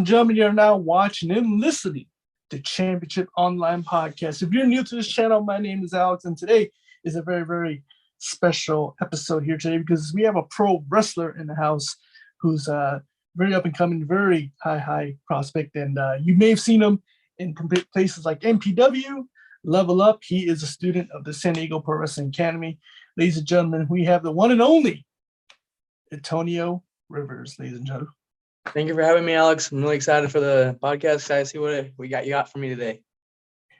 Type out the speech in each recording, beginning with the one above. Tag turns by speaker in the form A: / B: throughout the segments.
A: gentlemen, you're now watching and listening to Championship Online Podcast. If you're new to this channel, my name is Alex, and today is a very, very special episode here today because we have a pro wrestler in the house who's very up and coming, very high prospect, and you may have seen him in places like MPW, Level Up. He is a student of the San Diego Pro Wrestling Academy. Ladies and gentlemen, we have the one and only Antonio Rivers, ladies and gentlemen.
B: Thank you for having me, Alex. I'm really excited for the podcast. Excited to see what you got for me today.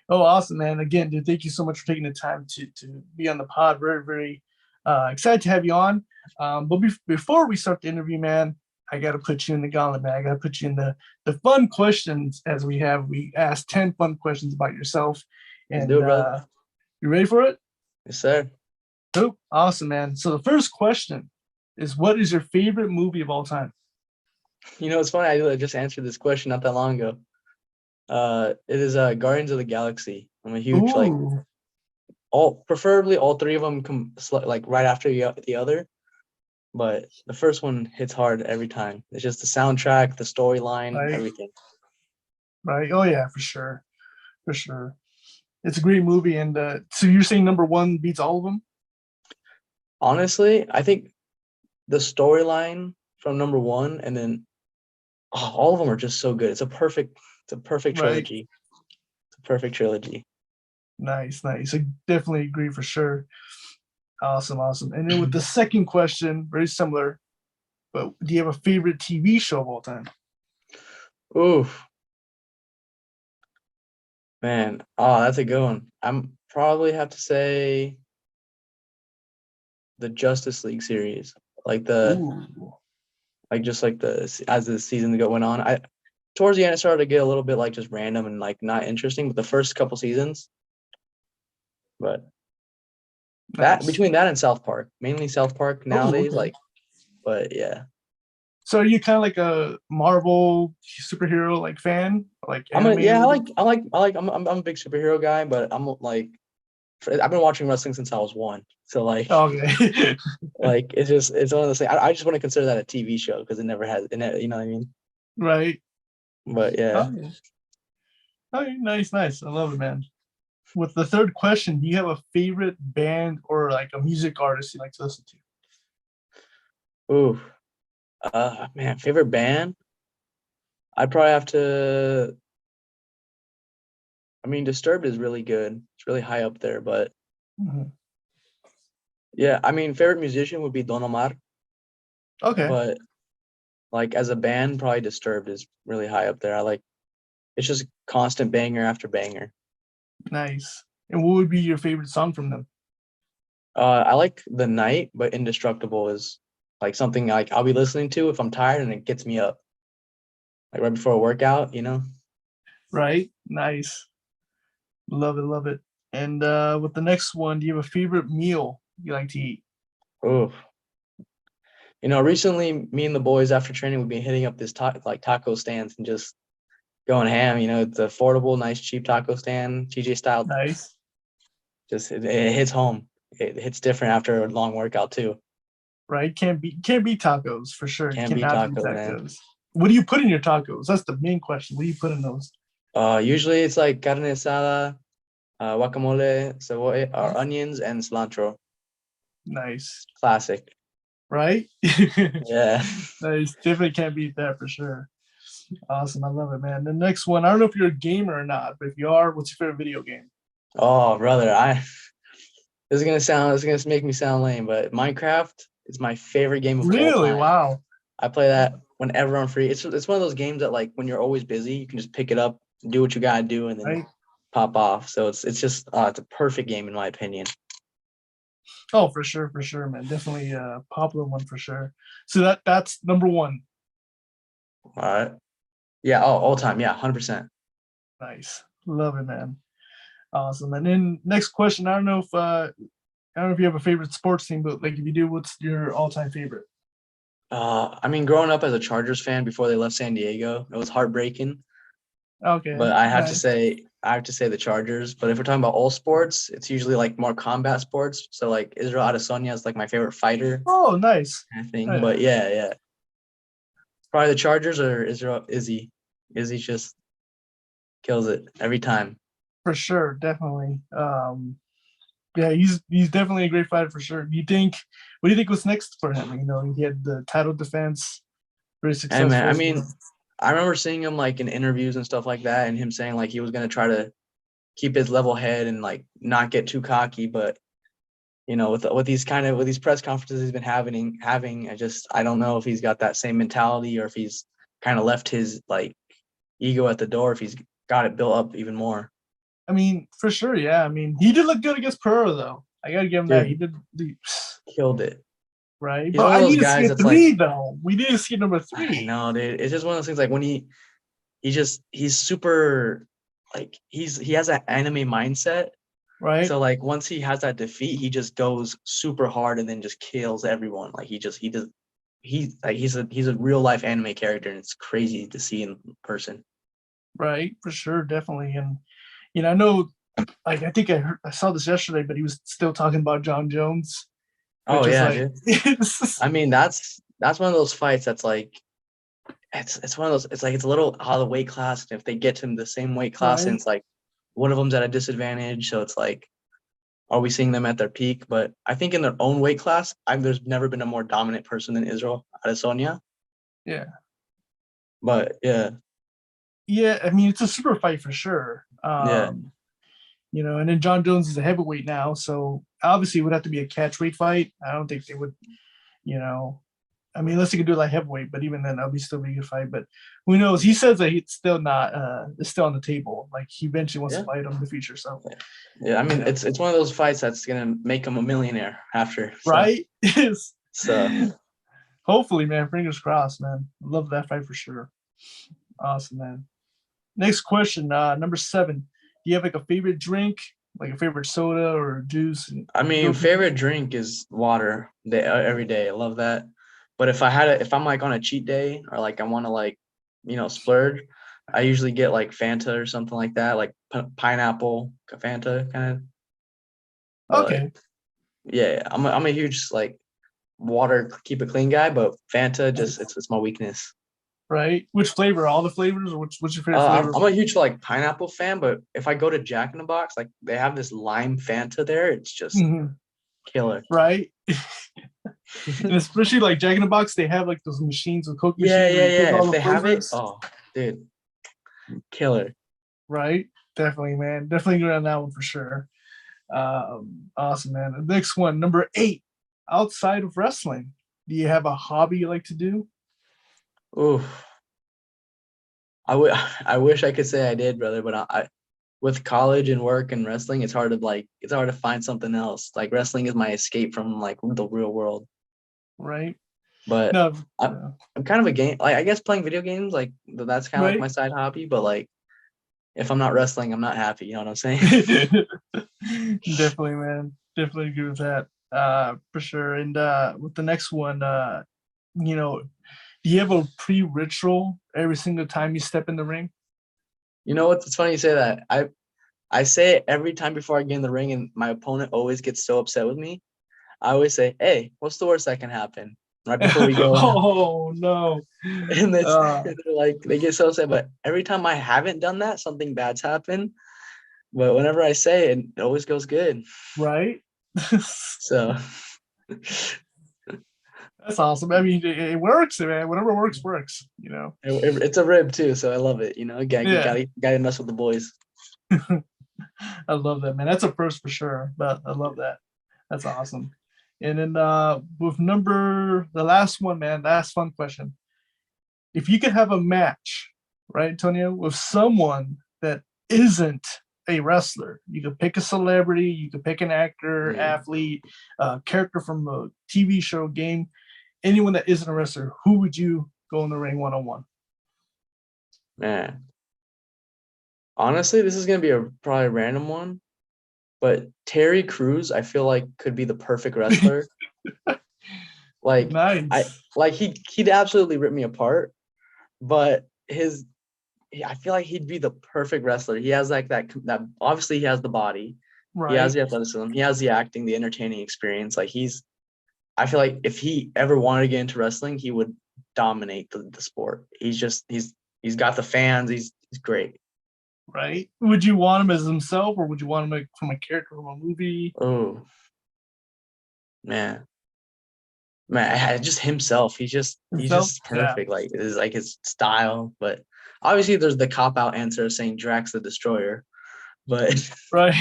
A: Oh, awesome, man. Again, dude, thank you so much for taking the time to be on the pod. Very, very excited to have you on. But before we start the interview, man, I got to put you in the gauntlet, man. I got to put you in the fun questions as we have. We asked 10 fun questions about yourself. And
B: Let's do it, brother.
A: You ready for it?
B: Yes, sir.
A: Oh, awesome, man. So the first question is, what is your favorite movie of all time?
B: You know, it's funny. I just answered this question not that long ago. It is Guardians of the Galaxy. I'm a huge preferably all three of them come right after the other, but the first one hits hard every time. It's just the soundtrack, the storyline,
A: right.
B: Everything.
A: Right. Oh yeah, for sure. It's a great movie, and so you're saying number one beats all of them?
B: Honestly, I think the storyline from number one, and then all of them are just so good. It's a perfect trilogy.
A: Right.
B: It's a perfect trilogy.
A: Nice. I definitely agree for sure. Awesome. And then with the second question, very similar, but do you have a favorite TV show of all time?
B: Oof. Man, that's a good one. I'm probably have to say the Justice League series, as the season went on. Towards the end, it started to get a little bit just random and not interesting. But the first couple seasons, but
A: nice.
B: Between that and South Park, mainly South Park nowadays.
A: Okay.
B: But yeah.
A: So are you kind of like a Marvel superhero fan?
B: I'm a big superhero guy, but I've been watching wrestling since I was 1. So
A: okay.
B: it's one of those things. I just want to consider that a TV show because it never has, you know what I mean?
A: Right.
B: But yeah.
A: Okay, nice. I love it, man. With the third question, do you have a favorite band or a music artist you like to listen to?
B: Ooh. Man, favorite band? I'd probably have to. I mean, Disturbed is really good. It's really high up there, but yeah, I mean, favorite musician would be Don Omar.
A: Okay.
B: But as a band, probably Disturbed is really high up there. It's just constant banger after banger.
A: Nice. And what would be your favorite song from them?
B: I like The Night, but Indestructible is something I'll be listening to if I'm tired and it gets me up. Right before a workout,
A: Right. Nice. Love it. And with the next one, do you have a favorite meal you like to eat?
B: Oh. Recently me and the boys after training we've been hitting up this taco stands and just going ham. It's affordable, nice, cheap taco stand, TJ style.
A: Nice.
B: Just it hits home. It hits different after a long workout too.
A: Right. Can't beat tacos for sure.
B: Can't beat tacos, man.
A: What do you put in your tacos? That's the main question. What do you put in those?
B: Usually it's carne asada, guacamole, cebolla, or onions, and cilantro.
A: Nice.
B: Classic.
A: Right?
B: Yeah.
A: Nice. Definitely can't beat that for sure. Awesome. I love it, man. The next one, I don't know if you're a gamer or not, but if you are, what's your favorite video game?
B: Oh, brother, this is gonna make me sound lame, but Minecraft is my favorite game of all time.
A: Really? Wow.
B: I play that whenever I'm free. It's one of those games that when you're always busy, you can just pick it up, do what you gotta do, and then pop off. So it's just it's a perfect game in my opinion.
A: Oh, for sure, man. Definitely a popular one for sure. So that's number one.
B: All right. Yeah. Oh, all time. Yeah, 100%.
A: Nice. Love it, man. Awesome. And then next question. I don't know if you have a favorite sports team, but if you do, what's your all-time favorite?
B: I mean, growing up as a Chargers fan before they left San Diego, it was heartbreaking.
A: Okay.
B: But I have to say the Chargers. But if we're talking about all sports, it's usually more combat sports. So Israel Adesanya is my favorite fighter.
A: Oh, nice.
B: I think. But yeah. Probably the Chargers or Izzy. Izzy just kills it every time.
A: For sure, definitely. Yeah, he's definitely a great fighter for sure. What do you think was next for him? You know, he had the title defense, very
B: Hey
A: successful.
B: man, I mean, I remember seeing him like in interviews and stuff like that, and him saying like he was gonna try to keep his level head and like not get too cocky. But you know, with these press conferences he's been having, I don't know if he's got that same mentality or if he's kind of left his like ego at the door, if he's got it built up even more.
A: I mean, for sure, yeah. I mean, he did look good against Pereira, though. I gotta give him that. He did
B: killed it.
A: Right,
B: He's
A: but
B: one of
A: I
B: those
A: need to see
B: guys
A: a
B: that's
A: three,
B: like,
A: though. We need to see number
B: I
A: 3.
B: know, dude. It's just one of those things like when he's super like he has that anime mindset.
A: Right.
B: So like once he has that defeat, he just goes super hard and then just kills everyone. Like he's a real life anime character, and it's crazy to see in person.
A: Right, for sure, definitely. And you know, I know, like I think I saw this yesterday, but he was still talking about John Jones.
B: Oh
A: Which is
B: yeah,
A: like,
B: dude. I mean, that's one of those fights that's like it's one of those. It's like it's a little out of the weight class, and if they get to the same weight class, and
A: right,
B: it's like one of them's at a disadvantage, so it's like, are we seeing them at their peak? But I think in their own weight class, there's never been a more dominant person than Israel Adesanya.
A: yeah,
B: But yeah,
A: yeah. I mean, it's a super fight for sure.
B: yeah,
A: You know, and then John Jones is a heavyweight now, so obviously it would have to be a catch weight fight. I don't think they would, you know, I mean, unless he could do it like heavyweight, but even then, that'll be still be a good fight. But who knows? He says that he's still not, it's still on the table. Like he eventually wants to fight him in the future. So,
B: yeah. I mean, it's one of those fights that's gonna make him a millionaire after. So,
A: right?
B: so
A: Hopefully, man. Fingers crossed, man. Love that fight for sure. Awesome, man. Next question, number 7. Do you have like a favorite drink, like a favorite soda or juice?
B: I mean, favorite drink is water every day. I love that. But if I'm like on a cheat day or like I want to like, splurge, I usually get like Fanta or something like that, like pineapple Fanta kind of. But
A: Okay.
B: yeah, I'm a huge like water keep it clean guy, but Fanta just it's my weakness.
A: Right. Which flavor? All the flavors, or what's your favorite flavor?
B: I'm a huge like pineapple fan, but if I go to Jack in the Box, like they have this lime Fanta there, it's just killer.
A: Right. And especially like Jack in the Box, they have like those machines with Coke
B: Yeah,
A: machines. Where you pick all
B: If
A: the
B: they have it,
A: flavors.
B: oh, dude, killer.
A: Right. Definitely, man. Definitely good on that one for sure. Awesome, man. The next one, number 8. Outside of wrestling, do you have a hobby you like to do?
B: Ooh, I wish I could say I did, brother, but I with college and work and wrestling, it's hard to find something else. Like wrestling is my escape from like the real world.
A: Right.
B: But
A: No.
B: I'm kind of a game, like I guess playing video games, like that's kind of like my side hobby. But like if I'm not wrestling, I'm not happy. You know what I'm saying?
A: Definitely, man. Definitely agree with that. For sure. And with the next one, you know, do you have a pre-ritual every single time you step in the ring?
B: You know what? It's funny you say that. I say it every time before I get in the ring, and my opponent always gets so upset with me. I always say, "Hey, what's the worst that can happen?" Right before we go out.
A: Oh no!
B: And they're like they get so upset. But every time I haven't done that, something bad's happened. But whenever I say it, it always goes good.
A: Right.
B: So
A: that's awesome. I mean, it works, man. Whatever works. You know.
B: it's a rib too, so I love it. You know,
A: Yeah.
B: gotta mess with the boys.
A: I love that, man. That's a first for sure. But I love that. That's awesome. And then with the last one, man, last fun question. If you could have a match, right, Antonio, with someone that isn't a wrestler, you could pick a celebrity, you could pick an actor, athlete, character from a TV show, game, anyone that isn't a wrestler, who would you go in the ring one-on-one?
B: Man, honestly, this is gonna be probably a random one, but Terry Crews, I feel like could be the perfect wrestler. Like
A: Nice.
B: He'd absolutely rip me apart, but I feel like he'd be the perfect wrestler. He has like that obviously he has the body, he has the athleticism, he has the acting, the entertaining experience. Like I feel like if he ever wanted to get into wrestling, he would dominate the sport. He's He's got the fans. He's great.
A: Right? Would you want him as himself, or would you want him like from a character from a movie?
B: Oh man, just himself. He's just
A: Himself? Yeah.
B: perfect. Like it is like his style. But obviously, there's the cop out answer saying Drax the Destroyer. But
A: Right.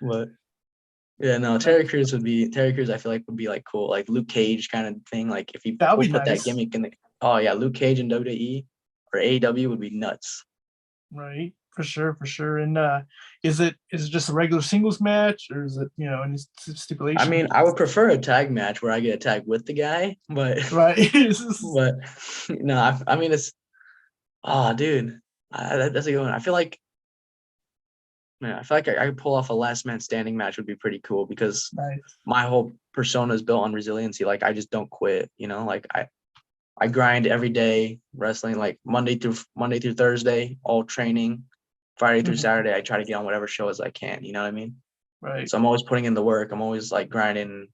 B: but yeah, no, Terry Crews. I feel like would be like cool, like Luke Cage kind of thing. Like if he
A: That'd
B: will
A: be
B: put that
A: nice.
B: gimmick in the. Oh yeah, Luke Cage in WWE or AEW would be nuts.
A: Right. For sure. And is it just a regular singles match, or is it, any stipulation?
B: I mean, I would prefer a tag match where I get a tag with the guy, but
A: right.
B: but no, I mean it's dude, that's a good one. I feel like I could pull off a last man standing match would be pretty cool because
A: Nice.
B: my whole persona is built on resiliency. Like I just don't quit, like I grind every day wrestling, like Monday through Thursday, all training. Friday through Saturday, I try to get on whatever show as I can. You know what I mean?
A: Right.
B: So I'm always putting in the work. I'm always like grinding,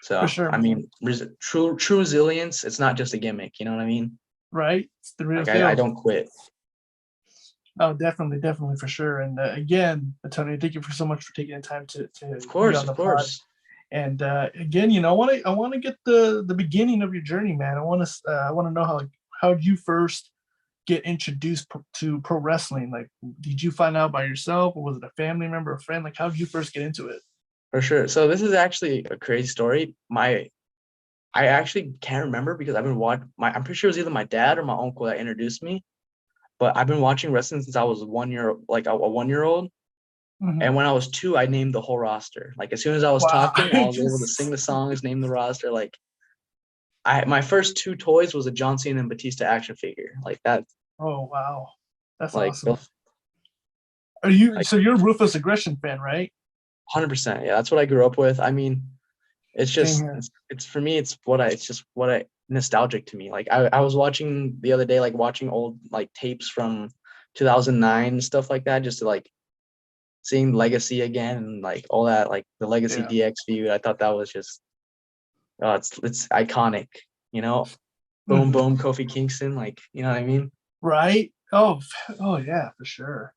B: So
A: For sure.
B: I mean, true resilience. It's not just a gimmick. You know what I mean?
A: Right. It's the real
B: Like
A: deal.
B: I don't quit.
A: Oh, definitely, for sure. And again, Tony, thank you so much for taking the time to
B: Of course,
A: be on the
B: of course.
A: pod. And again, I want to get the beginning of your journey, man. I want to know how you first get introduced to pro wrestling. Like, did you find out by yourself, or was it a family member, a friend? Like, how did you first get into it?
B: For sure. So this is actually a crazy story. I actually can't remember because I've been watching. I'm pretty sure it was either my dad or my uncle that introduced me. But I've been watching wrestling since I was 1 year, like a 1-year-old. And when I was 2, I named the whole roster. Like as soon as I was talking, I was able to sing the songs, name the roster. Like my first 2 toys was a John Cena and Batista action figure. Like that.
A: Oh wow, that's
B: Like
A: awesome. So you're a
B: like,
A: Ruthless Aggression fan, right?
B: 100%. Yeah, that's what I grew up with. I mean, it's just it's for me. It's just what I nostalgic to me. Like I was watching the other day, like watching old like tapes from 2009 and stuff like that, just to like seeing Legacy again and like all that, like the Legacy DX feud. I thought that was just it's iconic, boom boom Kofi Kingston, like you know what I mean?
A: Right. Oh yeah, for sure.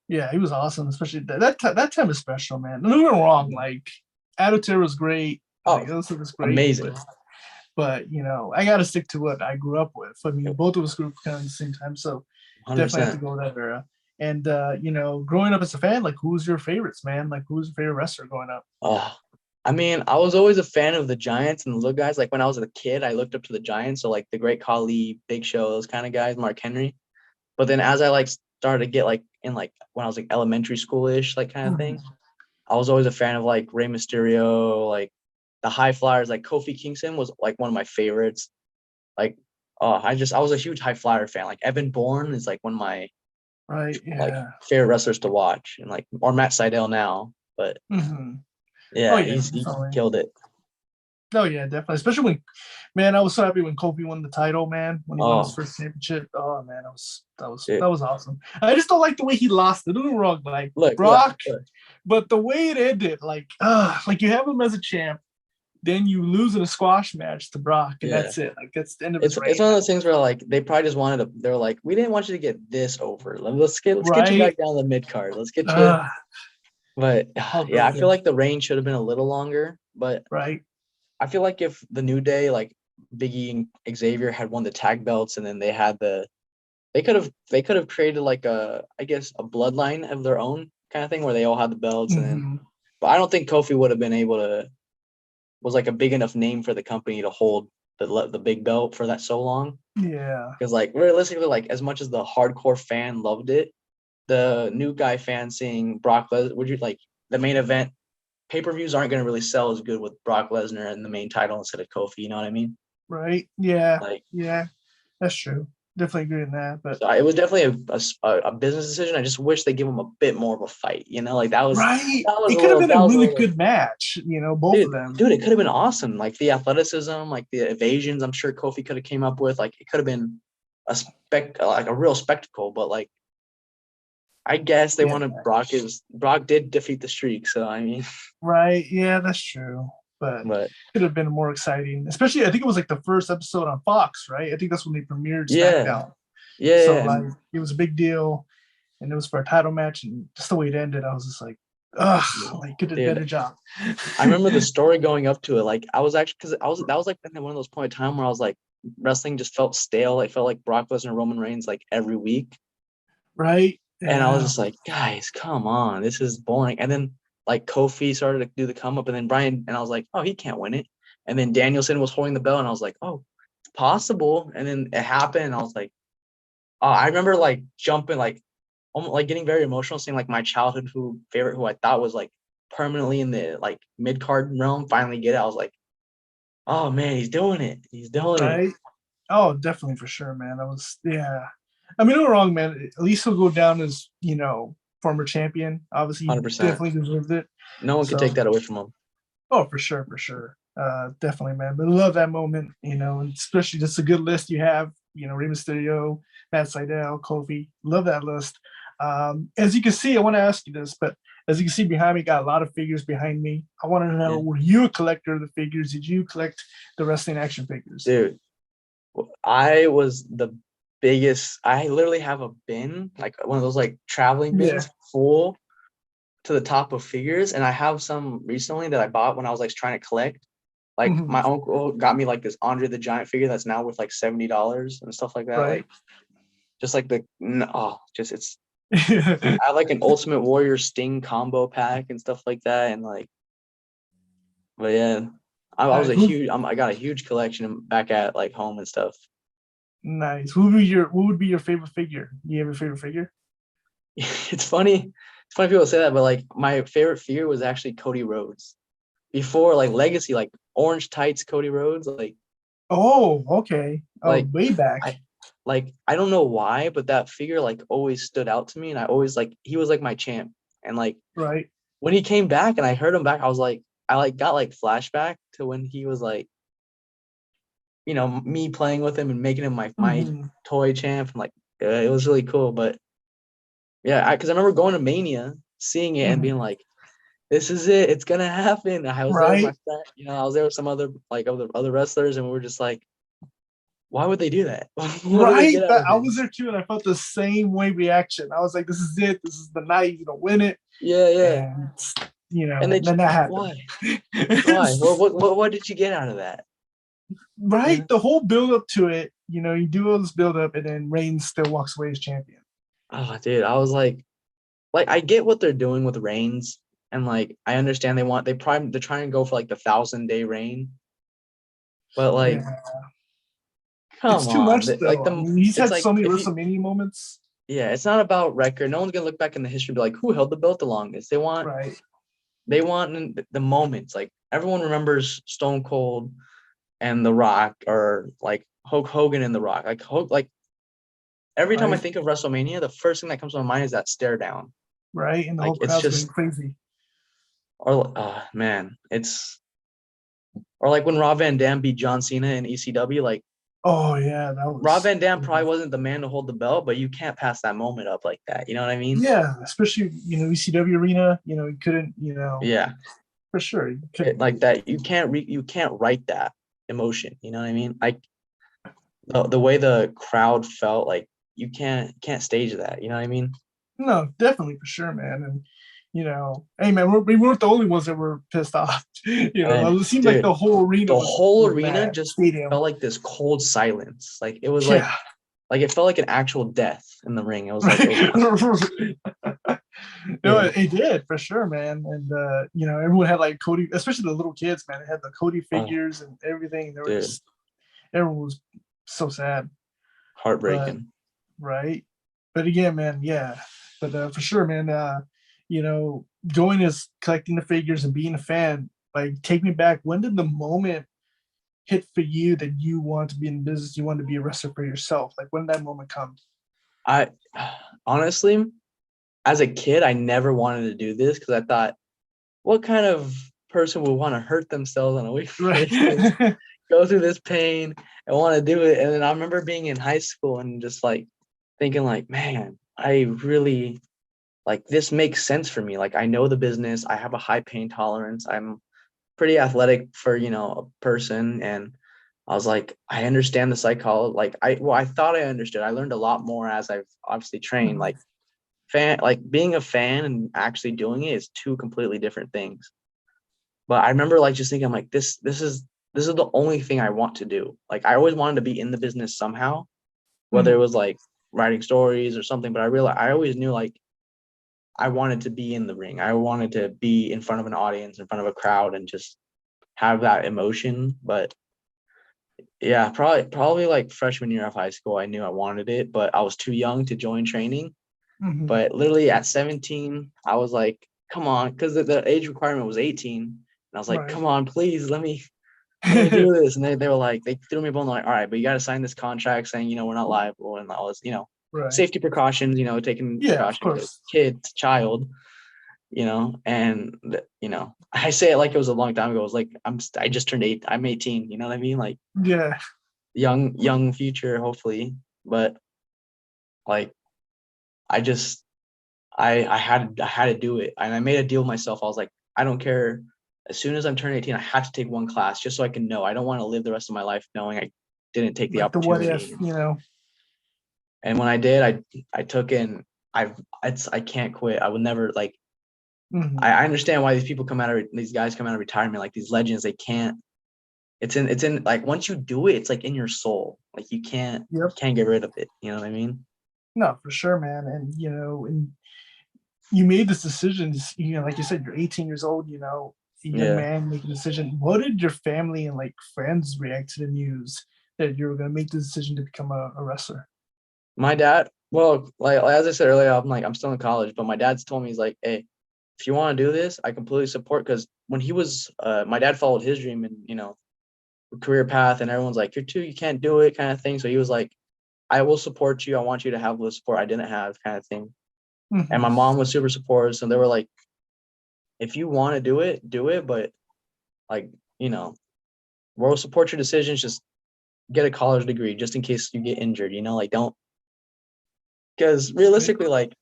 A: Yeah, he was awesome, especially that time was special, man. Don't get me wrong, like Attitude was great. Like Illicit was great.
B: Amazing.
A: But I gotta stick to what I grew up with. I mean, both of us grew up kind of at the same time, so
B: 100%.
A: definitely have to go with that era. And growing up as a fan, like who's your favorites, man? Like who's your favorite wrestler growing up?
B: I mean, I was always a fan of the Giants and the little guys. Like when I was a kid, I looked up to the Giants. So like the Great Khali, Big Show, those kind of guys, Mark Henry. But then as I like started to get like in like when I was like elementary school-ish, like kind of thing, I was always a fan of like Rey Mysterio, like the high flyers, like Kofi Kingston was like one of my favorites. Like, I was a huge high flyer fan. Like Evan Bourne is like one of my like favorite wrestlers to watch, and like or Matt Sydal now. But yeah, he killed it.
A: Oh yeah, definitely. Especially when, man, I was so happy when Kofi won the title, man. When he won his first championship. Oh man, that was awesome. I just don't like the way he lost it. Don't get me wrong, like Brock, but the way it ended, like you have him as a champ, then you lose in a squash match to Brock, and that's it. Like that's the end of his reign.
B: It's one of those things where like they probably just wanted to. They're like, we didn't want you to get this over. Let's get you back down the mid card. Let's get you. But yeah, I feel like the reign should have been a little longer. But I feel like if the New Day, like Big E and Xavier, had won the tag belts, and then they had they could have created like a bloodline of their own kind of thing where they all had the belts, and then. But I don't think Kofi would have been able to. Was like a big enough name for the company to hold the big belt for that so long.
A: Yeah.
B: Because like realistically, like as much as the hardcore fan loved it, the new guy fan seeing Brock Lesnar, would you like the main event pay-per-views aren't going to really sell as good with Brock Lesnar and the main title instead of Kofi. You know what I mean?
A: Right. Yeah. Yeah, that's true. Definitely agree on that. But
B: so it was definitely a business decision. I just wish they give him a bit more of a fight. Like that was
A: it could have been a really good match. Both of them.
B: Dude, it could have been awesome. Like the athleticism, like the evasions. I'm sure Kofi could have came up with. Like it could have been like a real spectacle. But like, I guess they wanted Brock. Brock did defeat the streak. So I mean.
A: Right. Yeah, that's true. but
B: But
A: could have been more exciting. Especially, I think it was like the first episode on Fox, right? I think that's when they premiered
B: yeah,
A: SmackDown. So
B: yeah.
A: like it was a big deal, and it was for a title match, and just the way it ended, I was just like, ugh, like could have done a
B: Dude,
A: better job.
B: I remember the story going up to it. Like I was actually, because I was that was like one of those point of time where I was like, wrestling just felt stale. I felt like Brock Lesnar and Roman Reigns like every week.
A: Right?
B: And I was
A: Yeah.
B: just like, guys, come on, this is boring. And then like Kofi started to do the come up, and then Brian, and I was like, oh, he can't win it. And then Danielson was holding the bell, and I was like, oh, it's possible. And then it happened, and I was like, oh, I remember like jumping, like almost like getting very emotional, seeing like my childhood favorite who I thought was like permanently in the like mid card realm finally get it. I was like, oh man, he's doing it. He's doing it.
A: Right? Oh, definitely for sure, man. I was, yeah. I mean, no wrong, man. At least he'll go down as, former champion. Obviously, he
B: 100%.
A: definitely deserved it.
B: No one could
A: So,
B: take that away from him.
A: oh, for sure, for sure. Definitely, man. But I love that moment, and especially just a good list you have, Rey Mysterio, Matt Sydal, Kofi. Love that list. As you can see, I want to ask you this, but as you can see behind me, got a lot of figures behind me. I want to know,
B: Yeah.
A: were you a collector of the figures? Did you collect the wrestling action figures?
B: Dude, I was the biggest. I literally have a bin, like one of those like traveling bins full to the top of figures. And I have some recently that I bought when I was like trying to collect. Like my uncle got me like this Andre the Giant figure that's now worth like $70 and stuff like that.
A: Right.
B: Like just like it's I have like an Ultimate Warrior Sting combo pack and stuff like that. And like, but yeah, I was I got a huge collection back at like home and stuff.
A: Nice. What would be your favorite figure? Do you have a favorite figure?
B: It's funny people say that, but like my favorite figure was actually Cody Rhodes. Before like Legacy, like orange tights Cody Rhodes, like
A: Oh, okay.
B: like
A: Way back.
B: I don't know why, but that figure like always stood out to me, and I always like he was like my champ. And like
A: Right.
B: when he came back and I heard him back, I was like I like got like flashback to when he was like, me playing with him and making him my toy champ, and like it was really cool. But yeah, because I remember going to Mania, seeing it, and being like, "This is it. It's gonna happen." I was there with my friend. I was there with some other like other wrestlers, and we were just like, "Why would they do that? What do they get out of
A: I
B: it?"
A: was there too, and I felt the same way reaction. I was like, "This is it. This is the night. You're gonna win it."
B: Yeah.
A: And then that happened.
B: Why? Why? What did you get out of that?
A: Right. Yeah. The whole build up to it. You do all this build up, and then Reigns still walks away as champion.
B: Oh, dude, I was like I get what they're doing with Reigns, and like I understand they're trying to go for like the 1,000-day reign, but like, come
A: it's too
B: on,
A: much though.
B: like
A: he's had
B: like,
A: so many WrestleMania moments.
B: Yeah, it's not about record. No one's gonna look back in the history and be like, who held the belt the longest? They want the moments. Like everyone remembers Stone Cold and The Rock, or like Hulk Hogan and The Rock. Like every time I think of WrestleMania, the first thing that comes to my mind is that stare down.
A: Right, and the
B: like,
A: whole crowd's going crazy.
B: Or man, or like when Rob Van Dam beat John Cena in ECW. Like,
A: oh yeah, that was
B: Rob Van Dam probably wasn't the man to hold the belt, but you can't pass that moment up like that. You know what I mean?
A: Yeah, especially ECW arena. You couldn't.
B: Yeah,
A: for sure.
B: Like that, you can't write that emotion. You know what I mean? Like the way the crowd felt, like you can't stage that. You know what I mean?
A: No, definitely for sure, man. And hey man, we weren't the only ones that were pissed off. It seemed like the whole arena.
B: The whole arena
A: mad.
B: just
A: Stadium.
B: felt like this cold silence. Like it was like it felt like an actual death in the ring. It was like
A: it did for sure, man. And everyone had like Cody, especially the little kids, man. They had the Cody figures and everything. They were everyone was so sad,
B: heartbreaking,
A: right? But again, man, yeah. But for sure, man. Going as collecting the figures and being a fan, like take me back. When did the moment hit for you that you want to be in business? You want to be a wrestler for yourself? Like when did that moment come?
B: I honestly, as a kid, I never wanted to do this because I thought, what kind of person would want to hurt themselves on a weekly basis, go through this pain and want to do it? And then I remember being in high school and just like thinking like, man, I really like this makes sense for me. Like I know the business, I have a high pain tolerance. I'm pretty athletic for, a person. And I was like, I understand the psychology. Like I thought I understood. I learned a lot more as I've obviously trained.
A: Mhm.
B: Like being a fan and actually doing it is two completely different things. But I remember like just thinking, I'm like, this is the only thing I want to do. Like I always wanted to be in the business somehow, whether it
A: Mhm.
B: was like writing stories or something. But I always knew like I wanted to be in the ring. I wanted to be in front of an audience, in front of a crowd, and just have that emotion. But yeah, probably like freshman year of high school, I knew I wanted it, but I was too young to join training.
A: Mhm.
B: But literally at 17, I was like, come on, because the age requirement was 18. And I was like,
A: Right.
B: come on, please let me do this. And they were like, they threw me a bone, like, all right, but you got to sign this contract saying, we're not liable and all this,
A: Right.
B: safety precautions, taking
A: Yeah, of
B: precautions,
A: course.
B: child, and I say it like it was a long time ago. It was like, I just turned I'm 18, you know what I mean? Like
A: Yeah.
B: young future, hopefully. But like, I just, I had to do it. And I made a deal with myself. I was like, I don't care. As soon as I'm turning 18, I have to take one class just so I can know. I don't want to live the rest of my life knowing I didn't take the
A: Like the what
B: opportunity.
A: if.
B: And when I did, I took in. I can't quit. I would never like.
A: Mhm.
B: I understand why these guys come out of retirement, like these legends. They can't. It's in like once you do it, it's like in your soul. Like you
A: Yep.
B: can't get rid of it. You know what I mean?
A: No, for sure, man. And you made this decision. Like you said, you're 18 years old. A young
B: Yeah.
A: man making a decision. What did your family and like friends react to the news that you were going to make the decision to become a wrestler?
B: My dad, well, like as I said earlier, I'm still in college, but my dad's told me, he's like, hey, if you want to do this, I completely support. Because when he was, my dad followed his dream and career path, and everyone's like, you can't do it, kind of thing. So he was like, I will support you. I want you to have the support I didn't have, kind of thing. And
A: Mhm.
B: my mom was super supportive, so they were like, if you want to do it, do it. But like, you know, we'll support your decisions. Just get a college degree, just in case you get injured. Like don't, because
A: Right.
B: realistically, like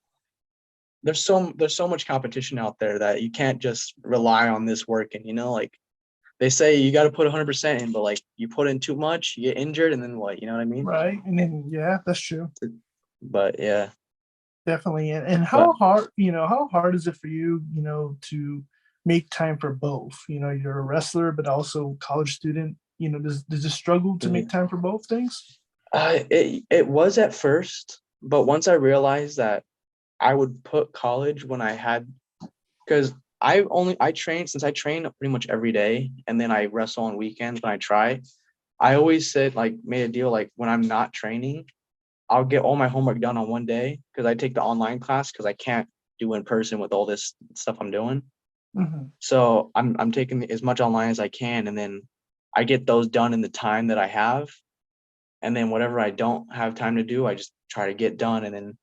B: there's so much competition out there that you can't just rely on this working, like they say you got to put 100% in, but like you put in too much, you get injured, and then what, you know what I mean?
A: Right. And then yeah, that's true.
B: But yeah,
A: Definitely. And
B: but
A: how hard is it for you, to make time for both? You're a wrestler, but also college student. Does it struggle to make time for both things?
B: it was at first, but once I realized that I would put college when I had, because I train, since I train pretty much every day, and then I wrestle on weekends when I try. I always said, like, made a deal, like when I'm not training, I'll get all my homework done on one day because I take the online class because I can't do in person with all this stuff I'm doing.
A: Hmm.
B: So I'm taking as much online as I can, and then I get those done in the time that I have, and then whatever I don't have time to do, I just try to get done. And then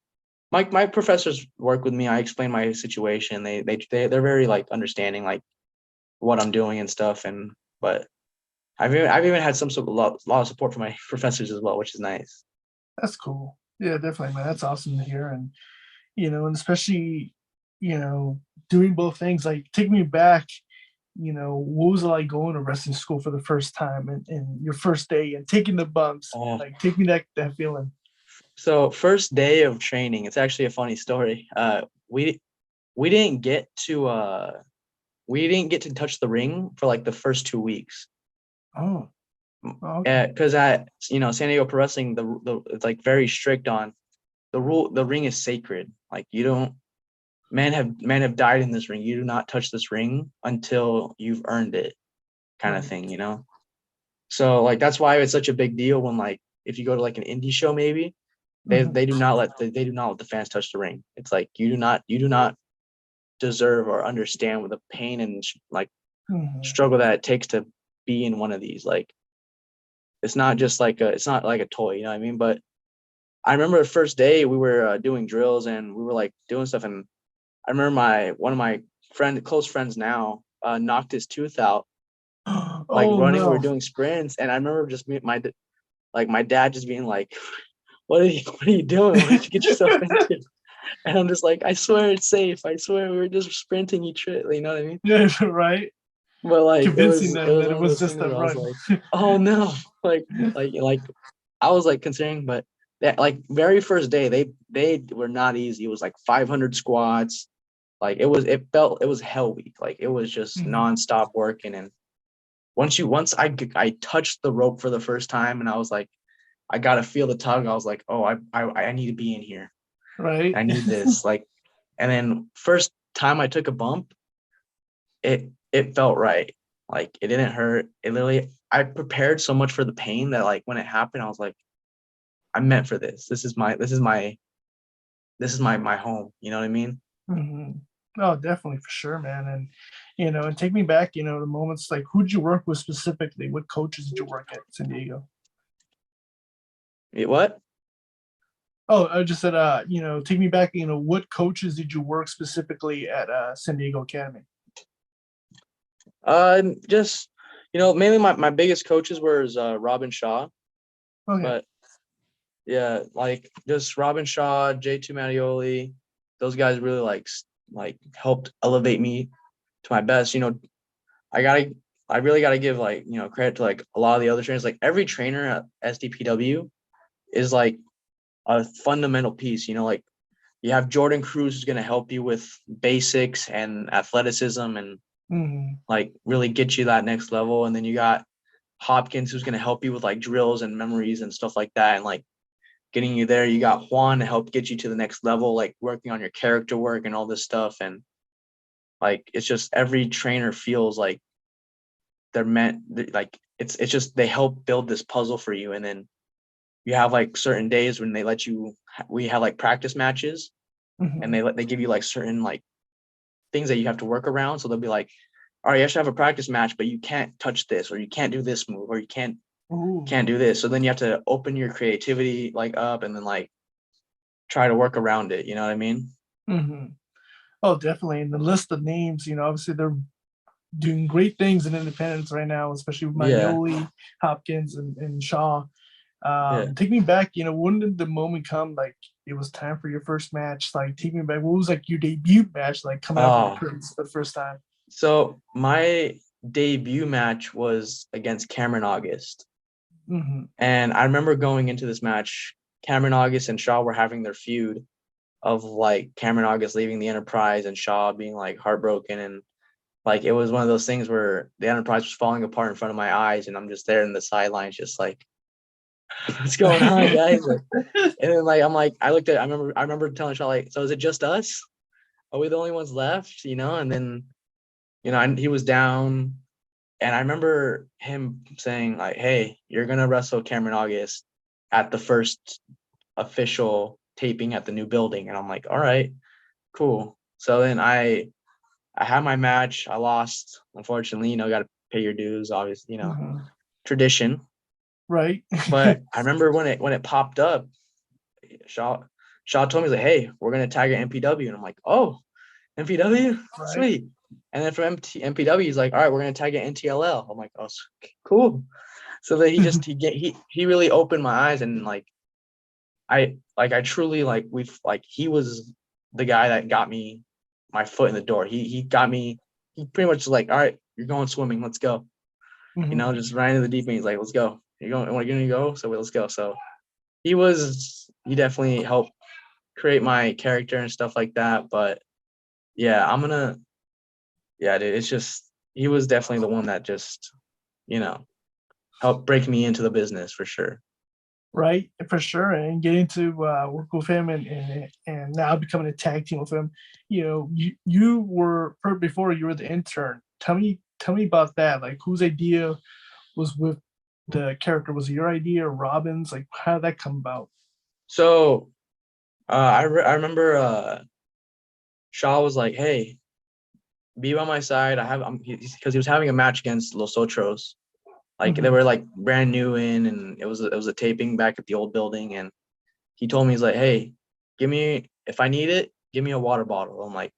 B: my professors work with me. I explain my situation. They're very like understanding, like what I'm doing and stuff. And but I've even had some sort of lot of support from my professors as well, which is nice.
A: That's cool. Yeah, definitely, man. That's awesome to hear. And especially, you know, doing both things. Like, take me back. What was it like going to wrestling school for the first time and your first day and taking the bumps?
B: Oh,
A: Like, take me that feeling.
B: so first day of training, it's actually a funny story. We didn't get to touch the ring for like the first 2 weeks.
A: Oh, okay.
B: Because at San Diego Pro Wrestling, it's like very strict on the rule. The ring is sacred. Like you don't, men have died in this ring. You do not touch this ring until you've earned it, kind of
A: Right.
B: thing. So like that's why it's such a big deal when, like, if you go to like an indie show, maybe
A: Hmm.
B: they do not let the fans touch the ring. It's like you do not deserve or understand with the pain and like
A: Hmm.
B: struggle that it takes to be in one of these. Like it's not like a toy, you know what I mean? But I remember the first day we were doing drills and we were like doing stuff, and I remember one of my close friends now knocked his tooth out, like
A: Oh
B: running. We were
A: no.
B: doing sprints, and I remember just my dad just being like, what are you doing? What did you get yourself into? And I'm just like, I swear it's safe. I swear we were just sprinting. You know what I mean?
A: Yeah, right.
B: But like
A: convincing
B: it
A: them
B: was
A: that it
B: one of
A: was
B: those
A: just
B: things
A: a
B: where I was
A: run.
B: like, oh no, like I was like considering, but that like very first day they were not easy. It was like 500 squats. Like it was hell week. Like it was just
A: Mhm.
B: nonstop working. And once I touched the rope for the first time, and I was like, I gotta feel the tug. I was like, oh, I need to be in here.
A: Right.
B: I need this. Like, and then first time I took a bump, it felt right. Like it didn't hurt. It literally I prepared so much for the pain that like when it happened, I was like, I'm meant for this. This is my home. You know what I mean?
A: Hmm. Oh, definitely for sure, man. And and take me back, the moments like who did you work with specifically? What coaches did you work at San Diego?
B: What?
A: Oh, I just said, take me back, what coaches did you work specifically at San Diego Academy?
B: Just mainly my biggest coaches were Robin Shaw,
A: Okay.
B: but yeah, like just Robin Shaw, J2 Mattioli, those guys really like helped elevate me to my best. I gotta I really gotta give like credit to like a lot of the other trainers. Like every trainer at SDPW is like a fundamental piece. Like you have Jordan Cruz who's gonna help you with basics and athleticism and
A: Hmm.
B: like really get you that next level. And then you got Hopkins who's gonna help you with like drills and memories and stuff like that. And like getting you there. You got Juan to help get you to the next level, like working on your character work and all this stuff. And like it's just every trainer feels like they're meant like it's just they help build this puzzle for you. And then you have like certain days when we have like practice matches and
A: Hmm.
B: they give you like certain like things that you have to work around. So they'll be like, all right, you actually have a practice match, but you can't touch this or you can't do this move or you can't
A: Ooh.
B: do this. So then you have to open your creativity like up and then like try to work around it. You know what I mean?
A: Hmm. Oh, definitely. And the list of names, obviously they're doing great things in independence right now, especially with
B: Yeah.
A: Mattioli, Hopkins, and Shaw.
B: Yeah.
A: Take me back, when did the moment come like it was time for your first match? Like take me back. What was like your debut match like coming out from the
B: Oh,
A: curtains for the first time?
B: so my debut match was against Cameron August.
A: Hmm.
B: And I remember going into this match, Cameron August and Shaw were having their feud of like Cameron August leaving the Enterprise and Shaw being like heartbroken. And like it was one of those things where the Enterprise was falling apart in front of my eyes. And I'm just there in the sidelines, just like, what's going on, guys? Like, and then like I'm like, I remember telling Shaw, like, so is it just us? Are we the only ones left? And then, he was down. And I remember him saying, like, hey, you're going to wrestle Cameron August at the first official taping at the new building. And I'm like, all right, cool. So then I had my match. I lost, unfortunately, got to pay your dues, obviously,
A: Hmm.
B: tradition.
A: Right.
B: But I remember when it popped up, Shaw Shaw told me, like, hey, we're going to tag at MPW. And I'm like, oh, MPW?
A: Right.
B: Sweet. And then from MPW, he's like, all right, we're going to tag at NTLL. I'm like, oh, cool. So that he really opened my eyes. And like I truly like he was the guy that got me my foot in the door. He got me. He pretty much like, all right, you're going swimming, let's go.
A: Hmm.
B: Just right into the deep end. He's like, let's go. You're gonna go, so let's go. So he definitely helped create my character and stuff like that. But yeah, yeah, dude, it's just he was definitely the one that just you know helped break me into the business for sure.
A: Right, for sure, and getting to work with him and now becoming a tag team with him. You were before you were the intern. Tell me about that. Like, whose idea was with the character? Was it your idea or Robin's? Like, how did that come about?
B: So I remember Shaw was like, "Hey, be by my side. I have because he was having a match against Los Otros. Like they
A: Hmm.
B: were like brand new in, and it was a taping back at the old building. And he told me he's like, "Hey, if I need it, give me a water bottle." I'm like,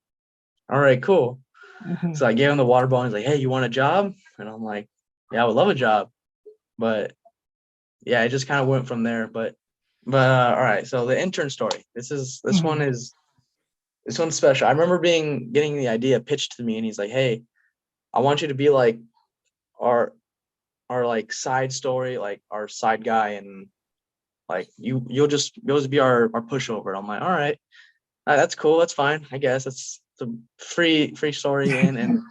B: "All right, cool."
A: Hmm.
B: So I gave him the water bottle. He's like, "Hey, you want a job?" And I'm like, "Yeah, I would love a job." But yeah, it just kind of went from there. But all right. So the intern story.
A: Hmm.
B: This one's special. I remember getting the idea pitched to me, and he's like, "Hey, I want you to be like our like side story, like our side guy, and like you'll just be our pushover. I'm like, all right, that's cool, that's fine, I guess. It's a free story and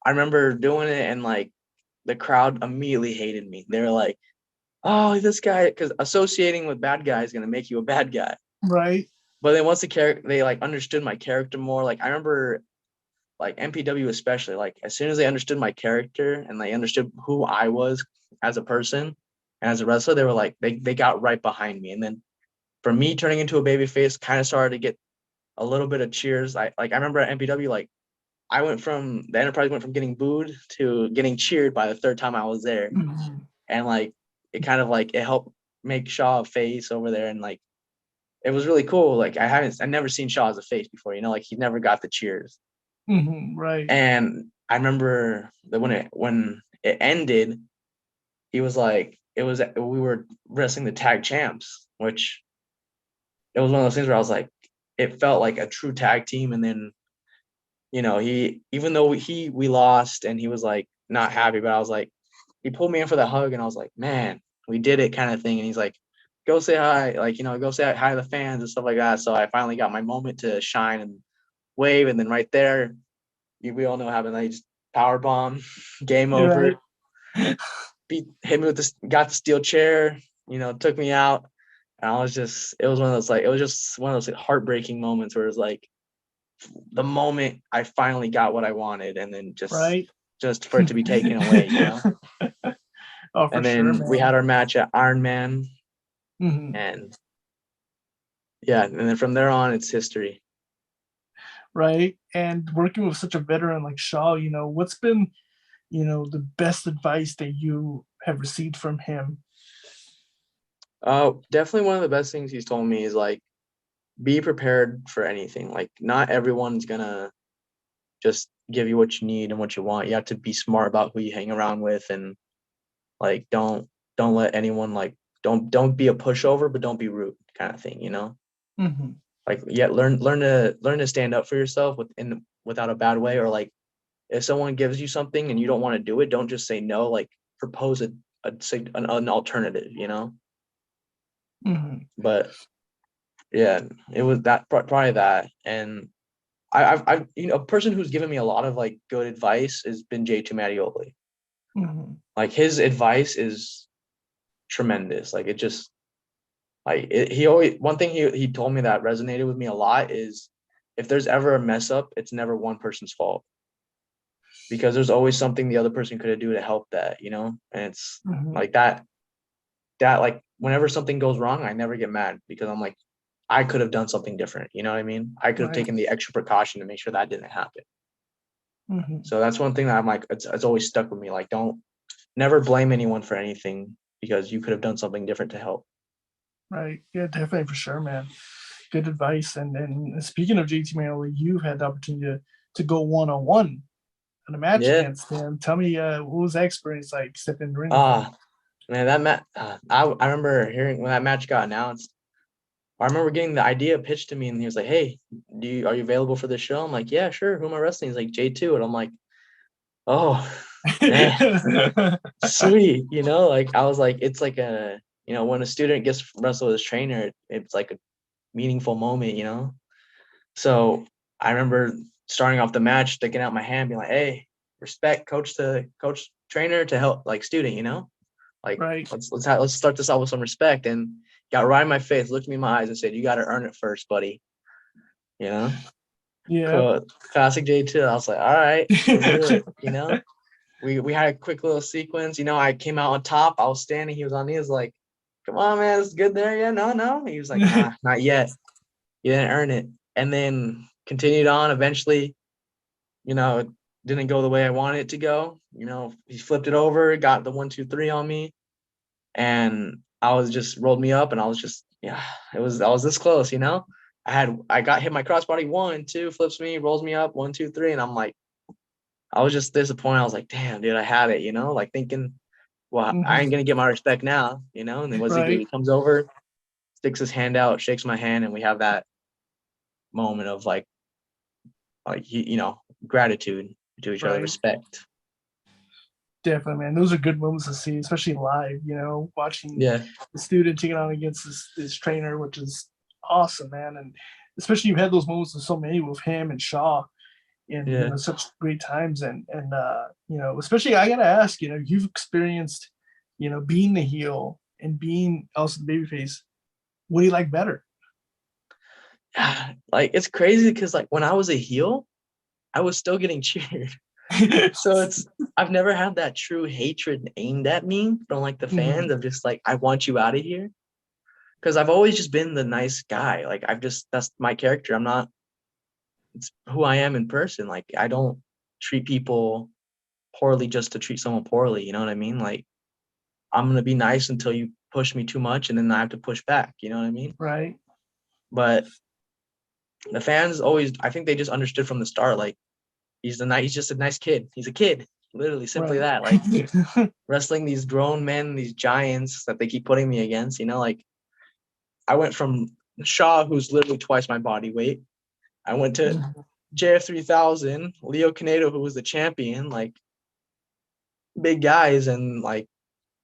B: I remember doing it, and like the crowd immediately hated me. They were like, oh, this guy, because associating with bad guy is gonna make you a bad guy.
A: Right.
B: But then once they like understood my character more, like I remember like MPW especially, like as soon as they understood my character and they understood who I was as a person and as a wrestler, they were like they got right behind me. And then for me turning into a babyface kind of started to get a little bit of cheers. I remember at MPW, like the Enterprise went from getting booed to getting cheered by the third time I was there.
A: Mm-hmm.
B: And like it kind of like it helped make Shaw a face over there, and like it was really cool. Like I never seen Shaw as a face before, like he never got the cheers.
A: Mm-hmm. Right.
B: And I remember that when it ended, he was like, we were wrestling the tag champs, which it was one of those things where I was like, it felt like a true tag team. And then, he, even though we lost and he was like not happy, but I was like, he pulled me in for the hug and I was like, man, we did it, kind of thing. And he's like, go say hi, like, go say hi to the fans and stuff like that. So I finally got my moment to shine and wave. And then right there, we all know what happened. I just power bomb, game over.
A: Right.
B: Hit me with got the steel chair, took me out. And I was just, it was just one of those heartbreaking moments where it was like the moment I finally got what I wanted, and then
A: Right.
B: just for it to be taken away.
A: Oh, for
B: And
A: sure,
B: then
A: man.
B: we had our match at Iron Man,
A: Mm-hmm.
B: and yeah, and then from there on, it's history.
A: Right. And working with such a veteran like Shaw, what's been, the best advice that you have received from him?
B: Definitely one of the best things he's told me is like, be prepared for anything. Like not everyone's gonna just give you what you need and what you want. You have to be smart about who you hang around with, and like don't let anyone like don't be a pushover, but don't be rude, kind of thing.
A: Mm-hmm.
B: Like yeah, learn to stand up for yourself without a bad way, or like if someone gives you something and you don't want to do it, don't just say no. Like propose an alternative.
A: Mm-hmm.
B: But yeah, it was that probably that. And I've a person who's given me a lot of like good advice has been J2 Mattioli.
A: Mm-hmm.
B: Like his advice is tremendous. Like it just he always, one thing he told me that resonated with me a lot is if there's ever a mess up, it's never one person's fault, because there's always something the other person could do to help that, and it's
A: Mm-hmm.
B: like that like whenever something goes wrong, I never get mad because I'm like, I could have done something different. You know what I mean? I could have
A: Right.
B: taken the extra precaution to make sure that didn't happen.
A: Mm-hmm.
B: So that's one thing that I'm like, it's always stuck with me. Like, don't never blame anyone for anything because you could have done something different to help.
A: Right. Yeah, definitely, for sure, man. Good advice. And speaking of JT Manley, you've had the opportunity to go one-on-one in a match
B: Yeah.
A: against him. Tell me, what was that experience like, stepping in the ring with him?
B: Man, that match. I remember hearing when that match got announced. I remember getting the idea pitched to me, and he was like, "Hey, are you available for this show?" I'm like, "Yeah, sure. Who am I wrestling?" He's like, "J2," and I'm like, "Oh, man, sweet." Like I was like, it's like when a student gets wrestled with his trainer, it's like a meaningful moment. So I remember starting off the match, sticking out my hand, being like, "Hey, respect, coach to coach, trainer to help like student." Like
A: Right.
B: let's start this out with some respect. And got right in my face, looked me in my eyes, and said, "You got to earn it first, buddy." You know,
A: Yeah.
B: cool. Classic J2. I was like, "All right, let's do it." We had a quick little sequence. I came out on top. I was standing. He was on me. He was like, "Come on, man, it's good there." Yeah, no. He was like, "Nah, not yet. You didn't earn it." And then continued on. Eventually, it didn't go the way I wanted it to go. He flipped it over, got the 1-2-3 on me, and I was just rolled me up, and I was just, yeah, I was this close. I got hit my crossbody 1-2, flips me, rolls me up 1-2-3, and I'm like, I was just disappointed. I was like, damn, dude, I had it. Like thinking, well, I ain't
A: Mm-hmm.
B: gonna get my respect now. And then what's he do?
A: Right.
B: He comes over, sticks his hand out, shakes my hand, and we have that moment of like gratitude. to each other,
A: Right.
B: respect.
A: Definitely, man. Those are good moments to see, especially live, watching
B: Yeah.
A: the student taking on against this trainer, which is awesome, man. And especially you had those moments with so many with him and Shaw and
B: Yeah.
A: such great times. And especially I gotta ask, you've experienced, being the heel and being also the babyface. What do you like better?
B: Like, it's crazy because like when I was a heel, I was still getting cheered. So I've never had that true hatred aimed at me from like the fans of just like, I want you out of here. Because I've always just been the nice guy. Like that's my character. It's who I am in person. Like, I don't treat people poorly just to treat someone poorly. You know what I mean? Like, I'm gonna be nice until you push me too much, and then I have to push back. You know what I mean?
A: Right.
B: But the fans always, I think they just understood from the start. Like, he's just a nice kid. He's a kid, literally, simply
A: Right.
B: that. Like, wrestling these grown men, these giants that they keep putting me against. Like, I went from Shaw, who's literally twice my body weight. I went to JF3000, Leo Canedo, who was the champion, like big guys, and like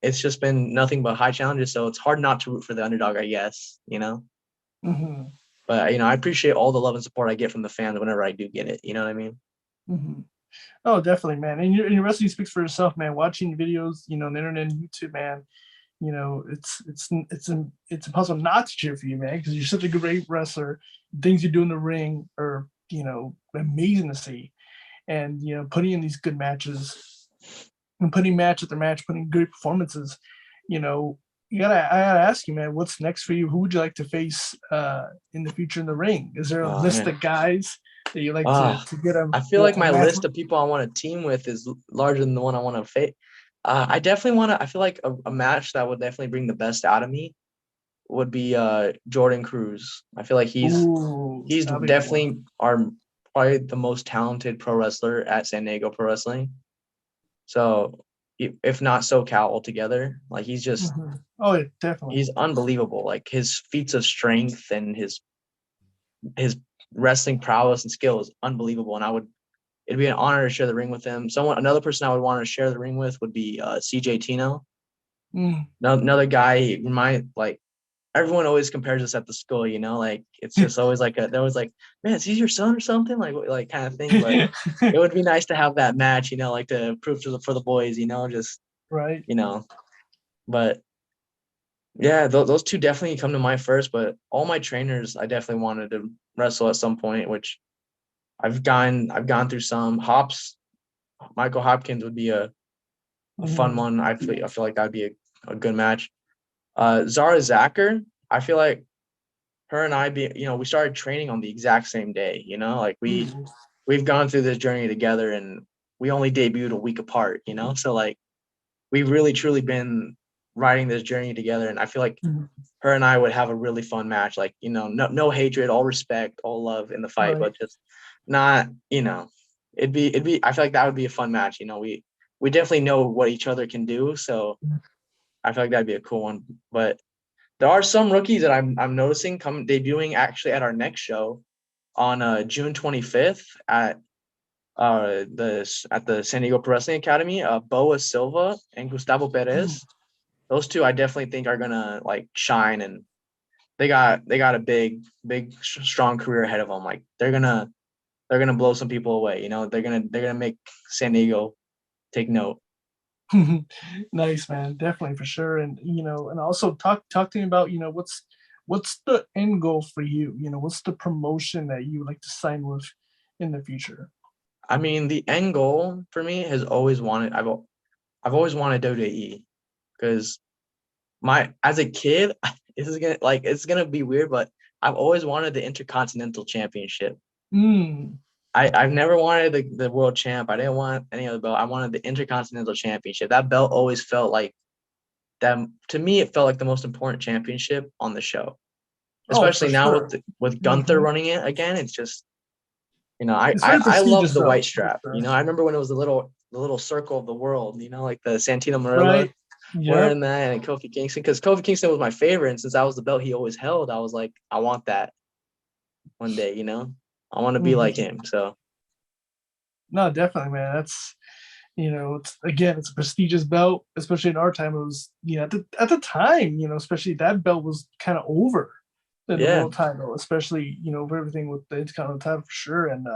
B: it's just been nothing but high challenges. So it's hard not to root for the underdog, I guess.
A: Mm-hmm.
B: But I appreciate all the love and support I get from the fans whenever I do get it. You know what I mean?
A: Mm-hmm. Oh, definitely, man. And your wrestling speaks for itself, man. Watching videos, on the internet and YouTube, man. It's impossible not to cheer for you, man, because you're such a great wrestler. Things you do in the ring are, amazing to see. And putting in these good matches and putting match after match, putting good performances, you know, I gotta ask you, man, what's next for you? Who would you like to face in the future in the ring? Is there a
B: Oh
A: list
B: man.
A: of guys that you like
B: Ah,
A: to get
B: I feel like
A: a
B: my
A: match
B: list
A: with?
B: of people I want to team with is larger than the one I want to face. I definitely want to. I feel like a match that would definitely bring the best out of me would be Jordan Cruz. I feel like
A: Ooh,
B: he's
A: that'll be a good one.
B: definitely probably the most talented pro wrestler at San Diego Pro Wrestling. So if not SoCal altogether, like
A: Mm-hmm. Oh, yeah, definitely.
B: he's unbelievable. Like his feats of strength and his wrestling prowess and skill is unbelievable. And it'd be an honor to share the ring with him. Another person I would want to share the ring with would be CJ Tino.
A: Mm.
B: Another guy like everyone always compares us at the school, like it's just always like they're always like, man, is he your son or something? Like kind of thing. But it would be nice to have that match, like to prove for the boys, just,
A: Right.
B: But yeah, those two definitely come to mind first, but all my trainers, I definitely wanted to wrestle at some point, which I've gone through some. Michael Hopkins would be a fun
A: Mm-hmm.
B: one. I feel like that'd be a good match. Zara Zacher, I feel like her and we started training on the exact same day, like
A: Mm-hmm.
B: we've gone through this journey together and we only debuted a week apart, so like we've really truly been riding this journey together. And I feel like her and I would have a really fun match. Like, no hatred, all respect, all love in the fight,
A: Right.
B: but just not, I feel like that would be a fun match. We definitely know what each other can do. So I feel like that'd be a cool one. But there are some rookies that I'm noticing debuting actually at our next show on June 25th at the San Diego Pro Wrestling Academy. Boa Silva and Gustavo Perez. Those two I definitely think are gonna like shine, and they got a big strong career ahead of them. Like they're gonna blow some people away. They're gonna make San Diego take note.
A: Nice, man. Definitely for sure. And and also talk to me about, what's the end goal for you? What's the promotion that you would like to sign with in the future?
B: I mean, the end goal for me has always wanted. I've always wanted WWE because as a kid, it's gonna be weird, but I've always wanted the Intercontinental Championship.
A: Mm.
B: I've never wanted the world champ. I didn't want any other belt. I wanted the Intercontinental Championship. That belt always felt like that to me. It felt like the most important championship on the show,
A: Oh, for
B: especially now
A: sure.
B: with Gunther
A: Mm-hmm.
B: running it again. It's just I
A: It's
B: I,
A: very
B: I love
A: prestigious,
B: the white
A: though. For
B: strap.
A: sure.
B: I remember when it was the little circle of the world. Like the Santino Marella
A: Right. Yep.
B: wearing that, and Kofi Kingston, because Kofi Kingston was my favorite, and since that was the belt he always held, I was like, I want that one day. I want to be like
A: Mm-hmm.
B: him. So
A: No, definitely, man. That's it's a prestigious belt, especially in our time. It was, at the time, especially that belt was kind of over than the
B: Yeah.
A: world title, especially, with everything with the Intercontinental title for sure. And,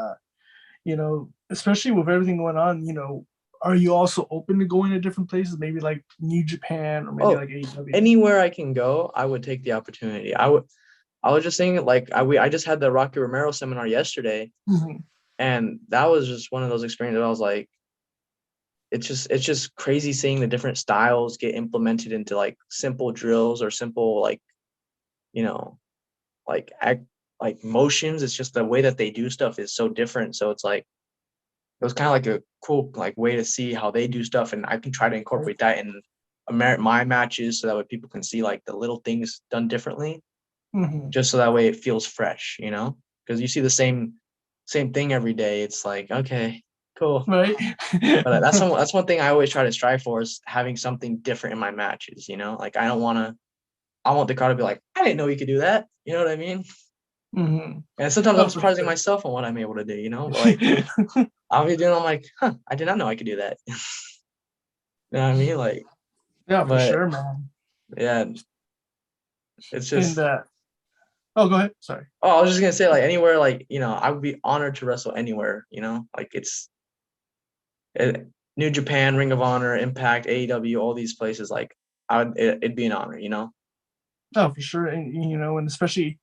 A: especially with everything going on, are you also open to going to different places, maybe like New Japan or maybe
B: Oh,
A: like AEW?
B: anywhere I can go, I would take the opportunity. I was just saying, like, I just had the Rocky Romero seminar yesterday,
A: Mhm.
B: and that was just one of those experiences. I was like, it's just crazy seeing the different styles get implemented into like simple drills or simple like, you know, like act like motions. It's just the way that they do stuff is so different. So it's like it was kind of like a cool like way to see how they do stuff, and I can try to incorporate that in my matches so that way people can see like the little things done differently,
A: Mhm.
B: just so that way it feels fresh, because you see the same thing every day. It's like, okay, cool.
A: Right?
B: But that's one thing I always try to strive for is having something different in my matches. Like I want the crowd to be like, I didn't know you could do that. You know what I mean?
A: Mhm.
B: And sometimes I'm
A: No, for
B: surprising
A: sure.
B: myself on what I'm able to do. But like I'll be doing, I'm like, huh, I did not know I could do that. You know what I mean? Like,
A: Yeah, for
B: but
A: sure, man.
B: yeah, it's
A: And
B: just.
A: oh, go ahead. Sorry.
B: Oh, I was just gonna say like anywhere, like I would be honored to wrestle anywhere. Like New Japan, Ring of Honor, Impact, AEW, all these places. Like it'd be an honor.
A: No, for sure. And and especially,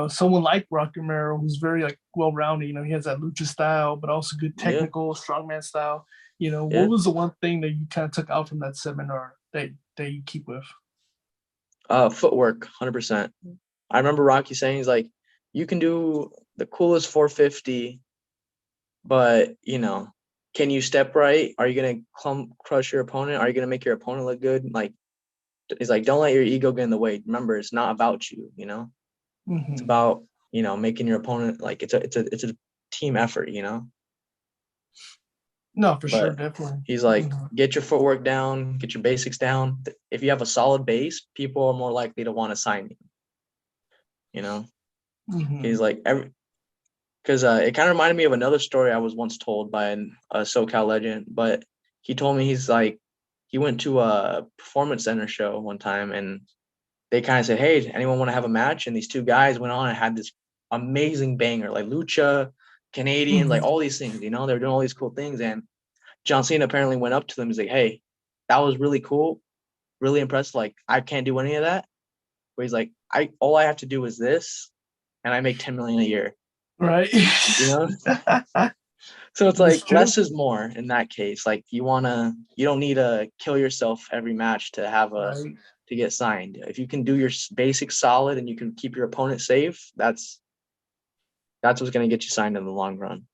A: someone like Rocky Romero who's very like well rounded, he has that lucha style, but also good
B: Yeah,
A: technical strongman style. What
B: yeah.
A: was the one thing that you kind of took out from that seminar that you keep with?
B: Footwork, 100%. I remember Rocky saying he's like, you can do the coolest 450, but can you step right? Are you gonna crush your opponent? Are you gonna make your opponent look good? Like he's like, don't let your ego get in the way. Remember, it's not about you. It's
A: Hmm.
B: about making your opponent like it's a team effort.
A: No, for sure,
B: But
A: definitely.
B: he's like,
A: Hmm.
B: get your footwork down, get your basics down. If you have a solid base, people are more likely to want to sign you. You know,
A: Hmm.
B: he's like because it kind of reminded me of another story I was once told by a SoCal legend. But he told me he's like he went to a performance center show one time, and they kind of said, "Hey, anyone want to have a match?" And these two guys went on and had this amazing banger, like lucha, Canadian,
A: Hmm.
B: like all these things. They were doing all these cool things, and John Cena apparently went up to them. He's like, "Hey, that was really cool, really impressed. Like I can't do any of that." But he's like, "I all I have to do is this, and I make 10 million a year."
A: Right.
B: You know, so it's
A: It's
B: like
A: true.
B: less is more in that case. Like you don't need to kill yourself every match to have
A: Right.
B: to get signed. If you can do your basics solid and you can keep your opponent safe, that's what's going to get you signed in the long run.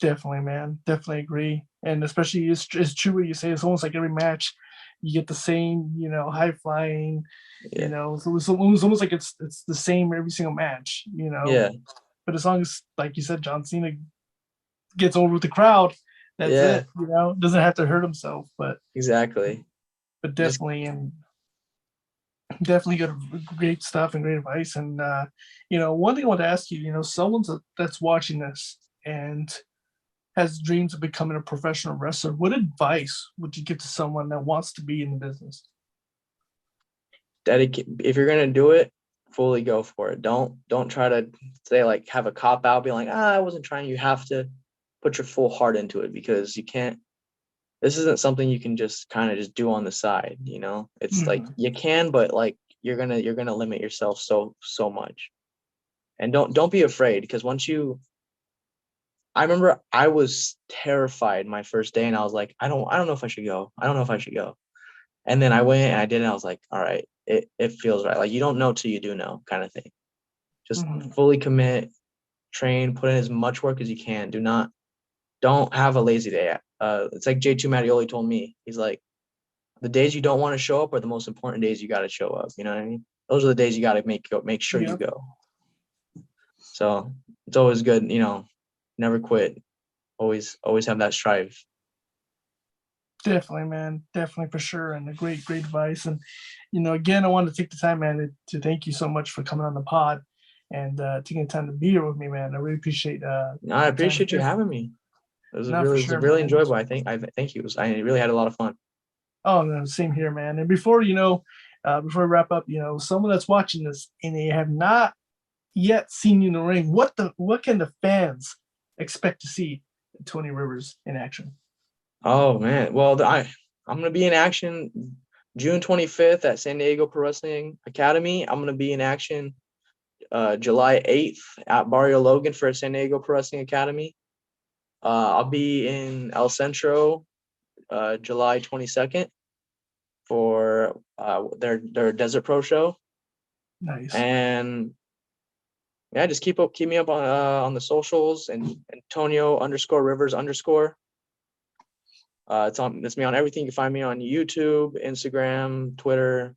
A: Definitely, man. Definitely agree. And especially, it's true what you say. It's almost like every match, you get the same, high flying,
B: Yeah,
A: So it's almost like it's the same every single match,
B: yeah,
A: But as long as, like you said, John Cena gets over with the crowd, that's
B: yeah,
A: it. Doesn't have to hurt himself,
B: exactly.
A: but
B: Just
A: definitely good, great stuff and great advice. And one thing I want to ask you, someone that's watching this and has dreams of becoming a professional wrestler, what advice would you give to someone that wants to be in the business?
B: dedicate. If you're going to do it, fully go for it. Don't try to say like have a cop out, be like, I wasn't trying. You have to put your full heart into it because you can't. This isn't something you can just kind of just do on the side. It's like
A: Mhm.
B: you can, but like you're gonna limit yourself so much. And don't be afraid because I remember I was terrified my first day and I was like, I don't know if I should go. I don't know if I should go. And then I went and I did it. And I was like, all right, it feels right. Like you don't know till you do know kind of thing. Just
A: Mhm.
B: fully commit, train, put in as much work as you can. Don't have a lazy day. It's like J2 Mattioli told me. He's like, the days you don't want to show up are the most important days you got to show up. You know what I mean? Those are the days you got to make sure you
A: Yep.
B: go. So it's always good, never quit. Always have that strive.
A: Definitely, man. Definitely for sure. And a great advice. And, again, I want to take the time, man, to thank you so much for coming on the pod and taking the time to be here with me, man. I really appreciate
B: I
A: the time
B: appreciate you
A: here.
B: having me. It was
A: Not for
B: really,
A: sure,
B: really
A: man.
B: enjoyable. I think it was. I really had a lot of fun.
A: Oh no, same here, man. And before before we wrap up, someone that's watching this and they have not yet seen you in the ring, what can the fans expect to see Tony Rivers in action?
B: Oh man, well I'm gonna be in action June 25th at San Diego Pro Wrestling Academy. I'm gonna be in action July 8th at Barrio Logan for San Diego Pro Wrestling Academy. I'll be in El Centro July 22nd for their Desert Pro show.
A: Nice.
B: And yeah, just keep me up on the socials and Antonio_Rivers_. It's me on everything. You can find me on YouTube, Instagram, Twitter,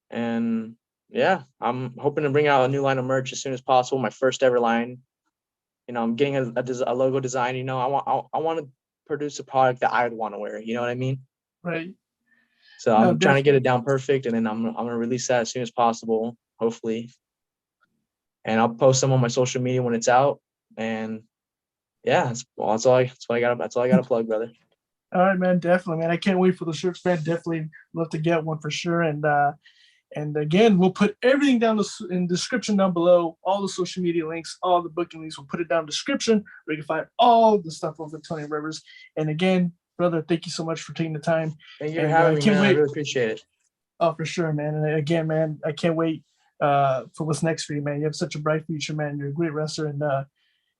B: and yeah, I'm hoping to bring out a new line of merch as soon as possible. My first ever line. I'm getting a logo design. I want to produce a product that I would want to wear. You know what I mean?
A: Right.
B: So
A: No,
B: I'm trying to get it
A: definitely.
B: down perfect, and then I'm gonna release that as soon as possible, hopefully. And I'll post them on my social media when it's out. And yeah, that's all I got. That's all I got to plug, brother.
A: All right, man. Definitely, man. I can't wait for the shirts, man. Definitely love to get one for sure. And again, we'll put everything down in the description down below. All the social media links, all the booking links. We'll put it down in the description where you can find all the stuff over Tony Rivers. And again, brother, thank you so much for taking the time.
B: Thank you for
A: And
B: having
A: I
B: me,
A: can't
B: man. I
A: wait.
B: really appreciate it.
A: Oh, for sure, man. And again, man, I can't wait for what's next for you, man. You have such a bright future, man. You're a great wrestler, and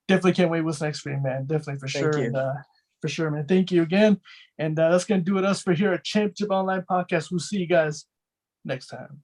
A: definitely can't wait what's next for you, man. Definitely for
B: Thank
A: sure.
B: you.
A: And for sure, man. Thank you again. And that's gonna do it us for here at Championship Online Podcast. We'll see you guys next time.